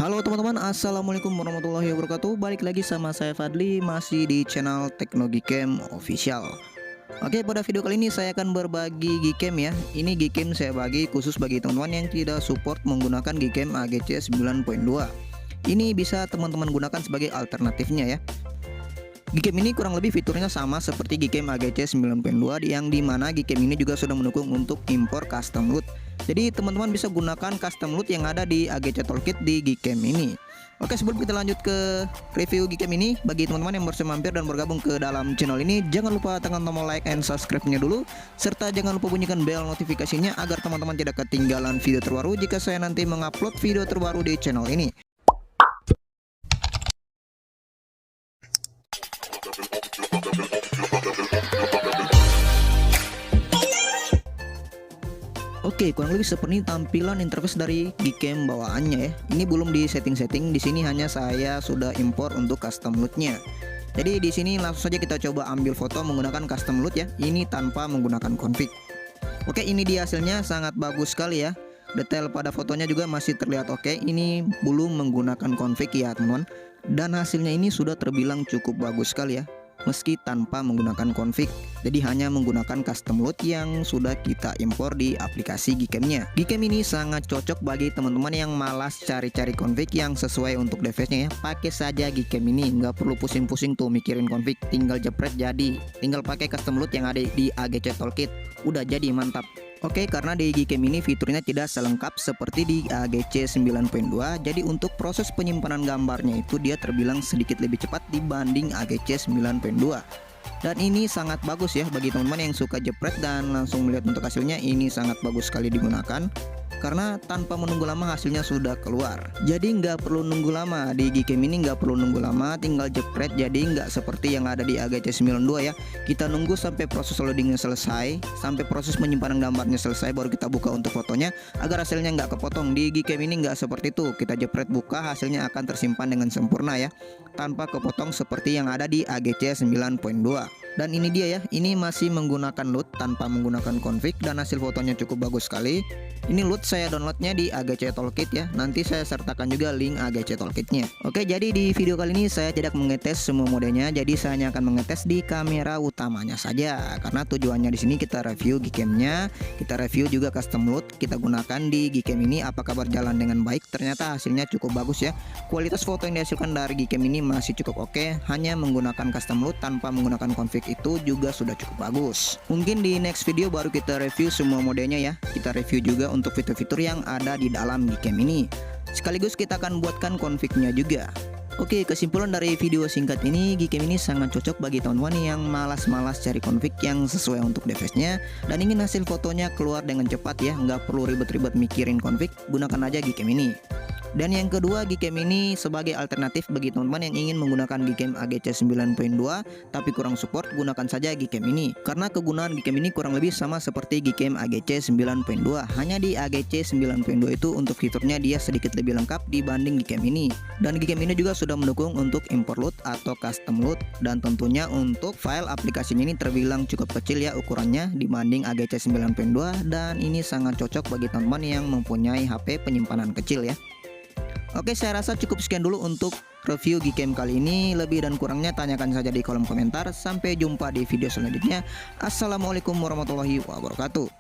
Halo teman-teman, assalamualaikum warahmatullahi wabarakatuh. Balik lagi sama saya Fadli, masih di channel Tekno Gcam Official. Oke, pada video kali ini saya akan berbagi Gcam ya. Ini Gcam saya bagi khusus bagi teman-teman yang tidak support menggunakan Gcam AGC 9.2. Ini bisa teman-teman gunakan sebagai alternatifnya ya. Gcam ini kurang lebih fiturnya sama seperti Gcam AGC 9.2, yang dimana Gcam ini juga sudah mendukung untuk impor custom LUT. Jadi teman-teman bisa gunakan custom LUT yang ada di AGC Toolkit di Gcam ini. Oke, sebelum kita lanjut ke review Gcam ini, bagi teman-teman yang baru mampir dan bergabung ke dalam channel ini, jangan lupa tekan tombol like and subscribe-nya dulu, serta jangan lupa bunyikan bel notifikasinya agar teman-teman tidak ketinggalan video terbaru jika saya nanti mengupload video terbaru di channel ini. Oke, kurang lebih seperti tampilan interface dari Gcam bawaannya ya. Ini belum di setting-setting, di sini hanya saya sudah impor untuk custom LUT-nya. Jadi di sini langsung saja kita coba ambil foto menggunakan custom LUT ya. Ini tanpa menggunakan config. Oke, ini dia hasilnya, sangat bagus sekali ya. Detail pada fotonya juga masih terlihat oke. Ini belum menggunakan config ya teman-teman. Dan hasilnya ini sudah terbilang cukup bagus sekali ya, meski tanpa menggunakan config. Jadi hanya menggunakan custom LUT yang sudah kita impor di aplikasi Gcam-nya. Gcam ini sangat cocok bagi teman-teman yang malas cari-cari config yang sesuai untuk device-nya ya. Pakai saja Gcam ini, nggak perlu pusing-pusing tuh mikirin config, tinggal jepret jadi. Tinggal pakai custom LUT yang ada di AGC Toolkit, udah jadi, mantap. Oke, karena di Gcam ini fiturnya tidak selengkap seperti di AGC 9.2, jadi untuk proses penyimpanan gambarnya itu dia terbilang sedikit lebih cepat dibanding AGC 9.2. Dan ini sangat bagus ya bagi teman-teman yang suka jepret dan langsung melihat untuk hasilnya. Ini sangat bagus sekali digunakan karena tanpa menunggu lama hasilnya sudah keluar. Jadi nggak perlu nunggu lama di Gcam ini, nggak perlu nunggu lama, tinggal jepret. Jadi nggak seperti yang ada di AGC 9.2 ya. Kita nunggu sampai proses loadingnya selesai, sampai proses penyimpanan gambarnya selesai, baru kita buka untuk fotonya agar hasilnya nggak kepotong. Di Gcam ini nggak seperti itu, kita jepret buka, hasilnya akan tersimpan dengan sempurna ya, tanpa kepotong seperti yang ada di AGC 9.2. Dan ini dia ya, ini masih menggunakan LUT tanpa menggunakan config dan hasil fotonya cukup bagus sekali. Ini LUT saya downloadnya di AGC Toolkit ya, nanti saya sertakan juga link AGC Toolkitnya. Oke, jadi di video kali ini saya tidak mengetes semua modenya, jadi saya hanya akan mengetes di kamera utamanya saja. Karena tujuannya di sini kita review Gcam-nya, kita review juga custom LUT kita gunakan di Gcam ini apakah berjalan dengan baik. Ternyata hasilnya cukup bagus ya. Kualitas foto yang dihasilkan dari Gcam ini masih cukup oke, hanya menggunakan custom LUT tanpa menggunakan config itu juga sudah cukup bagus. Mungkin di next video baru kita review semua modenya ya. Kita review juga untuk fitur-fitur yang ada di dalam Gcam ini. Sekaligus kita akan buatkan config-nya juga. Oke, kesimpulan dari video singkat ini, Gcam ini sangat cocok bagi teman-teman yang malas-malas cari config yang sesuai untuk device-nya dan ingin hasil fotonya keluar dengan cepat ya, nggak perlu ribet-ribet mikirin config, gunakan aja Gcam ini. Dan yang kedua, Gcam ini sebagai alternatif bagi teman-teman yang ingin menggunakan Gcam AGC 9.2 tapi kurang support, gunakan saja Gcam ini. Karena kegunaan Gcam ini kurang lebih sama seperti Gcam AGC 9.2. Hanya di AGC 9.2 itu untuk fiturnya dia sedikit lebih lengkap dibanding Gcam ini. Dan Gcam ini juga sudah mendukung untuk import LUT atau custom LUT, dan tentunya untuk file aplikasinya ini terbilang cukup kecil ya ukurannya dibanding AGC 9.2, dan ini sangat cocok bagi teman-teman yang mempunyai HP penyimpanan kecil ya. Oke, saya rasa cukup sekian dulu untuk review Gcam kali ini. Lebih dan kurangnya tanyakan saja di kolom komentar. Sampai jumpa di video selanjutnya. Assalamualaikum warahmatullahi wabarakatuh.